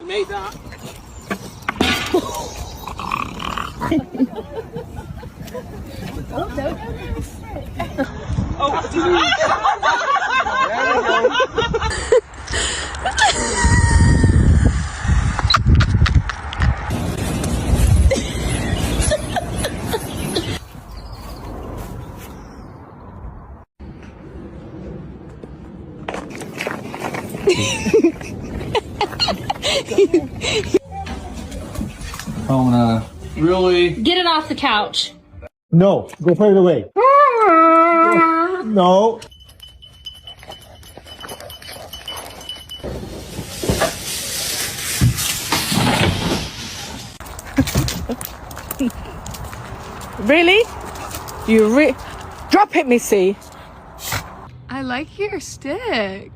made that. Oh, no. Oh, there we go. Oh no. Really? Get it off the couch. No, go further away. No. Really? Drop it, Missy. I like your stick.